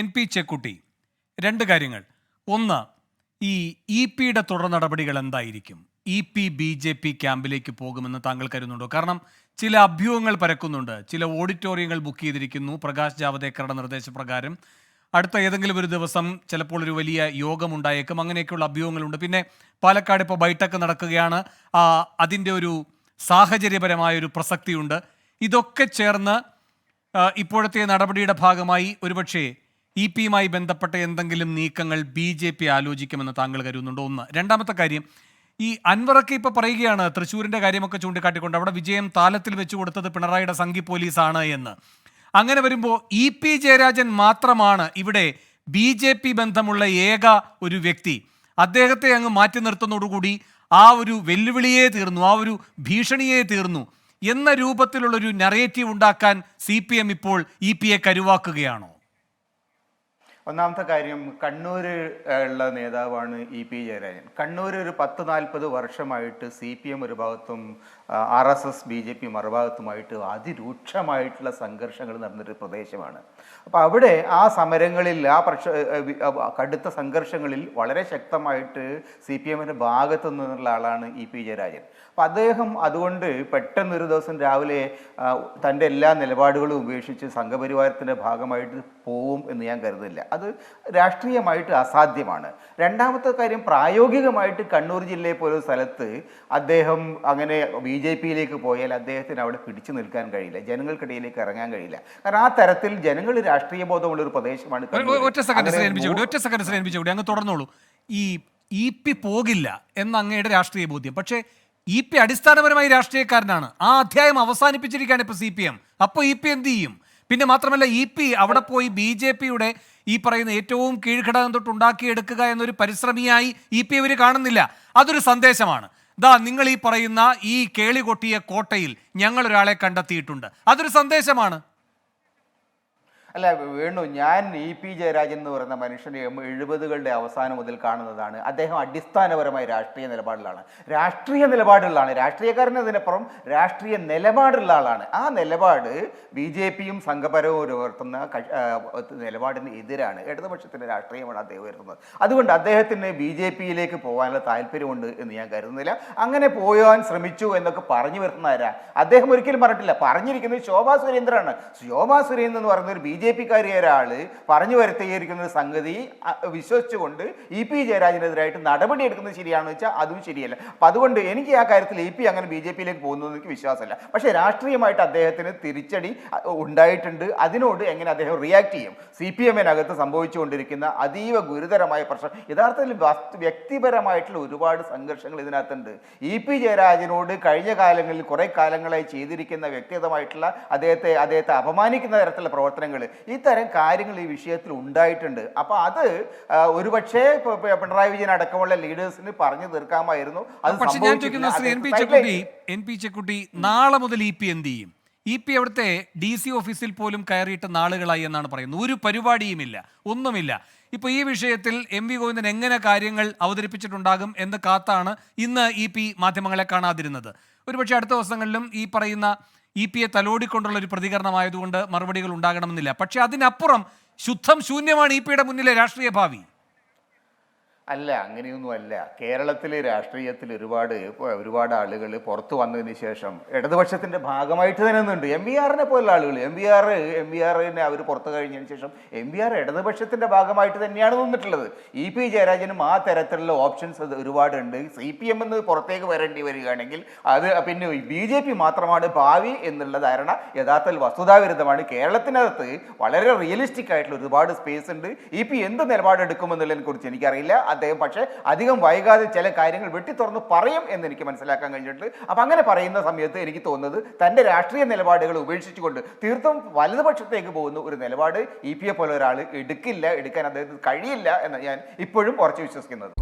NP Chekkutty, രണ്ട് കാര്യങ്ങൾ. ഒന്ന്, ഈ EP-യുടെ തുടർ നടപടികൾ എന്തായിരിക്കും? EP BJP ക്യാമ്പിലേക്ക് പോകുമെന്ന് താങ്കൾ കരുതുന്നുണ്ടോ? കാരണം ചില അഭ്യൂഹങ്ങൾ പരക്കുന്നുണ്ട്. ചില ഓഡിറ്റോറിയങ്ങൾ ബുക്ക് ചെയ്തിരിക്കുന്നു പ്രകാശ് ജാവദേക്കറുടെ നിർദ്ദേശപ്രകാരം. അടുത്ത ഏതെങ്കിലും ഒരു ദിവസം ചിലപ്പോൾ ഒരു വലിയ യോഗമുണ്ടായേക്കും. അങ്ങനെയൊക്കെയുള്ള അഭ്യൂഹങ്ങളുണ്ട്. പിന്നെ പാലക്കാട് ഇപ്പോൾ ബൈഠക്ക് നടക്കുകയാണ്. അതിൻ്റെ ഒരു സാഹചര്യപരമായൊരു പ്രസക്തിയുണ്ട്. ഇതൊക്കെ ചേർന്ന് ഇപ്പോഴത്തെ നടപടിയുടെ ഭാഗമായി ഒരുപക്ഷെ EP-യുമായി ബന്ധപ്പെട്ട എന്തെങ്കിലും നീക്കങ്ങൾ BJP ആലോചിക്കുമെന്ന് താങ്കൾ കരുതുന്നുണ്ടോ? ഒന്ന്. രണ്ടാമത്തെ കാര്യം, ഈ അൻവറൊക്കെ ഇപ്പോൾ പറയുകയാണ് തൃശ്ശൂരിൻ്റെ കാര്യമൊക്കെ ചൂണ്ടിക്കാട്ടിക്കൊണ്ട് അവിടെ വിജയം താലത്തിൽ വെച്ച് കൊടുത്തത് പിണറായിയുടെ സംഘി പോലീസാണ് എന്ന്. അങ്ങനെ വരുമ്പോൾ EP ജയരാജൻ മാത്രമാണ് ഇവിടെ BJP ബന്ധമുള്ള ഏക ഒരു വ്യക്തി. അദ്ദേഹത്തെ അങ്ങ് മാറ്റി നിർത്തുന്നതോടുകൂടി ആ ഒരു വെല്ലുവിളിയെ തീർന്നു, ആ ഒരു ഭീഷണിയെ തീർന്നു എന്ന രൂപത്തിലുള്ളൊരു നറേറ്റീവ് ഉണ്ടാക്കാൻ CPM ഇപ്പോൾ EP-യെ കരുവാക്കുകയാണോ? ഒന്നാമത്തെ കാര്യം, കണ്ണൂർ ഉള്ള നേതാവാണ് EP ജയരാജൻ. കണ്ണൂർ ഒരു 10-40 വർഷമായിട്ട് CPM ഒരു ഭാഗത്തും RSS BJP മറുഭാഗത്തുമായിട്ട് അതിരൂക്ഷമായിട്ടുള്ള സംഘർഷങ്ങൾ നടന്നൊരു പ്രദേശമാണ്. അപ്പോൾ അവിടെ ആ സമരങ്ങളിൽ കടുത്ത സംഘർഷങ്ങളിൽ വളരെ ശക്തമായിട്ട് CPM-ൻ്റെ ഭാഗത്തു നിന്നുള്ള ആളാണ് EP ജയരാജൻ. അപ്പോൾ അദ്ദേഹം അതുകൊണ്ട് പെട്ടെന്നൊരു ദിവസം രാവിലെ തൻ്റെ എല്ലാ നിലപാടുകളും ഉപേക്ഷിച്ച് സംഘപരിവാരത്തിൻ്റെ ഭാഗമായിട്ട് പോവും എന്ന് ഞാൻ കരുതില്ല. അത് രാഷ്ട്രീയമായിട്ട് അസാധ്യമാണ്. രണ്ടാമത്തെ കാര്യം, പ്രായോഗികമായിട്ട് കണ്ണൂർ ജില്ലയെ പോലെ സ്ഥലത്ത് അദ്ദേഹം അങ്ങനെ BJP-യിലേക്ക് പോയാൽ അദ്ദേഹത്തിന് അവിടെ പിടിച്ചു നിൽക്കാൻ കഴിയില്ല, ജനങ്ങൾക്കിടയിലേക്ക് ഇറങ്ങാൻ കഴിയില്ല. കാരണം ആ തരത്തിൽ ജനങ്ങൾ രാഷ്ട്രീയ ബോധമുള്ള ഒരു പ്രദേശമാണ്. ഒറ്റ സെക്കൻഡ് അങ്ങ് തുടർന്നോളൂ. ഈ EP പോകില്ല എന്ന അങ്ങയുടെ രാഷ്ട്രീയ ബോധ്യം, പക്ഷേ EP അടിസ്ഥാനപരമായി രാഷ്ട്രീയക്കാരനാണ്. ആ അധ്യായം അവസാനിപ്പിച്ചിരിക്കുകയാണ് ഇപ്പോൾ CPM. അപ്പോൾ EP എന്ത് ചെയ്യും? പിന്നെ മാത്രമല്ല, EP അവിടെ പോയി BJP-യുടെ ഈ പറയുന്ന ഏറ്റവും കീഴ്ഘടകം തൊട്ട് ഉണ്ടാക്കിയെടുക്കുക എന്നൊരു പരിശ്രമിയായി EP ഇവർ കാണുന്നില്ല. അതൊരു സന്ദേശമാണ്. നിങ്ങൾ ഈ പറയുന്ന ഈ കേളികൊട്ടിയ കോട്ടയിൽ ഞങ്ങളൊരാളെ കണ്ടെത്തിയിട്ടുണ്ട്, അതൊരു സന്ദേശമാണ്. അല്ല വേണു, ഞാൻ EP ജയരാജൻ എന്ന് പറയുന്ന മനുഷ്യനെ 70കളുടെ അവസാനം മുതൽ കാണുന്നതാണ്. അദ്ദേഹം അടിസ്ഥാനപരമായി രാഷ്ട്രീയ നിലപാടിലാണ്. രാഷ്ട്രീയക്കാരനതിനപ്പുറം രാഷ്ട്രീയ നിലപാടുള്ള ആളാണ്. ആ നിലപാട് BJP-യും സംഘപരവും ഉയർത്തുന്ന നിലപാടിന് എതിരാണ്. ഇടതുപക്ഷത്തിൻ്റെ രാഷ്ട്രീയമാണ് അദ്ദേഹം ഉയർത്തുന്നത്. അതുകൊണ്ട് അദ്ദേഹത്തിന് BJP-യിലേക്ക് പോകാനുള്ള താല്പര്യമുണ്ട് എന്ന് ഞാൻ കരുതുന്നില്ല. അങ്ങനെ പോയാൻ ശ്രമിച്ചു എന്നൊക്കെ പറഞ്ഞു വരുത്തുന്ന ആരാ? അദ്ദേഹം ഒരിക്കലും പറഞ്ഞിട്ടില്ല. പറഞ്ഞിരിക്കുന്നത് ശോഭാ സുരേന്ദ്രനാണ്. ശോഭാ സുരേന്ദ്രൻ എന്ന് പറയുന്ന ഒരു BJP-കാരിയ ഒരാള് പറഞ്ഞു വരുത്തിയിരിക്കുന്ന ഒരു സംഗതി വിശ്വസിച്ചുകൊണ്ട് EP ജയരാജനെതിരായിട്ട് നടപടി എടുക്കുന്നത് ശരിയാണെന്ന് വെച്ചാൽ അതും ശരിയല്ല. അപ്പം അതുകൊണ്ട് എനിക്ക് ആ കാര്യത്തിൽ EP അങ്ങനെ BJP-യിലേക്ക് പോകുന്നതെന്ന് എനിക്ക് വിശ്വാസമല്ല. പക്ഷേ രാഷ്ട്രീയമായിട്ട് അദ്ദേഹത്തിന് തിരിച്ചടി ഉണ്ടായിട്ടുണ്ട്. അതിനോട് എങ്ങനെ അദ്ദേഹം റിയാക്ട് ചെയ്യും? CPM-നകത്ത് സംഭവിച്ചുകൊണ്ടിരിക്കുന്ന അതീവ ഗുരുതരമായ പ്രശ്നം, യഥാർത്ഥത്തിൽ വ്യക്തിപരമായിട്ടുള്ള ഒരുപാട് സംഘർഷങ്ങൾ ഇതിനകത്തുണ്ട്. EP ജയരാജനോട് കഴിഞ്ഞ കാലങ്ങളിൽ കുറേ കാലങ്ങളായി ചെയ്തിരിക്കുന്ന വ്യക്തിഗതമായിട്ടുള്ള അദ്ദേഹത്തെ അപമാനിക്കുന്ന തരത്തിലുള്ള പ്രവർത്തനങ്ങൾ, ഇത്തരം കാര്യങ്ങൾ ഈ വിഷയത്തിൽ ഉണ്ടായിട്ടുണ്ട്. അപ്പോൾ അത് ഒരുപക്ഷെ പിണറായി വിജയൻ അടക്കമുള്ള ലീഡേഴ്സിന് പറഞ്ഞു തീർക്കാമായിരുന്നു. NP ചെക്കുട്ടി, നാളെ മുതൽ EP എന്ത് ചെയ്യും? EP അവിടുത്തെ DC ഓഫീസിൽ പോലും കയറിയിട്ട് നാളുകളായി എന്നാണ് പറയുന്നത്. ഒരു പരിപാടിയുമില്ല, ഒന്നുമില്ല. ഇപ്പോൾ ഈ വിഷയത്തിൽ MV ഗോവിന്ദൻ എങ്ങനെ കാര്യങ്ങൾ അവതരിപ്പിച്ചിട്ടുണ്ടാകും എന്ന് കാത്താണ് ഇന്ന് EP മാധ്യമങ്ങളെ കാണാതിരുന്നത്. ഒരുപക്ഷെ അടുത്ത ദിവസങ്ങളിലും ഈ പറയുന്ന EP-യെ തലോടിക്കൊണ്ടുള്ള ഒരു പ്രതികരണമായതുകൊണ്ട് മറുപടികൾ ഉണ്ടാകണമെന്നില്ല. പക്ഷെ അതിനപ്പുറം ശുദ്ധം ശൂന്യമാണ് EP-യുടെ മുന്നിലെ രാഷ്ട്രീയ ഭാവി. അല്ല, അങ്ങനെയൊന്നും അല്ല. കേരളത്തിലെ രാഷ്ട്രീയത്തിൽ ഒരുപാട് ആളുകൾ പുറത്തു വന്നതിന് ശേഷം ഇടതുപക്ഷത്തിൻ്റെ ഭാഗമായിട്ട് തന്നെ നിന്നുണ്ട്. MVR-നെ പോലുള്ള ആളുകൾ, MVR-നെ അവർ പുറത്തു കഴിഞ്ഞതിന് ശേഷം MVR ഇടതുപക്ഷത്തിൻ്റെ ഭാഗമായിട്ട് തന്നെയാണ് നിന്നിട്ടുള്ളത്. EP ജയരാജനും ആ തരത്തിലുള്ള ഓപ്ഷൻസ് ഒരുപാടുണ്ട്. CPM എന്ന് പുറത്തേക്ക് വരേണ്ടി വരികയാണെങ്കിൽ അത് പിന്നെ BJP മാത്രമാണ് ഭാവി എന്നുള്ള ധാരണ യഥാർത്ഥത്തിൽ വസ്തുതാവിരുദ്ധമാണ്. കേരളത്തിനകത്ത് വളരെ റിയലിസ്റ്റിക് ആയിട്ടുള്ള ഒരുപാട് സ്പേസ് ഉണ്ട്. EP എന്ത് നിലപാടെടുക്കുമെന്നുള്ളതിനെ കുറിച്ച് എനിക്കറിയില്ല. അദ്ദേഹം പക്ഷേ അധികം വൈകാതെ ചില കാര്യങ്ങൾ വെട്ടിത്തുറന്ന് പറയും എന്ന് എനിക്ക് മനസ്സിലാക്കാൻ കഴിഞ്ഞിട്ടുണ്ട്. അപ്പം അങ്ങനെ പറയുന്ന സമയത്ത് എനിക്ക് തോന്നുന്നത് തൻ്റെ രാഷ്ട്രീയ നിലപാടുകൾ ഉപേക്ഷിച്ചുകൊണ്ട് തീർത്തും വലതുപക്ഷത്തേക്ക് പോകുന്ന ഒരു നിലപാട് EP-യെ പോലെ ഒരാൾ എടുക്കാൻ അദ്ദേഹത്തിന് കഴിയില്ല എന്ന് ഞാൻ ഇപ്പോഴും ഉറച്ചു വിശ്വസിക്കുന്നത്.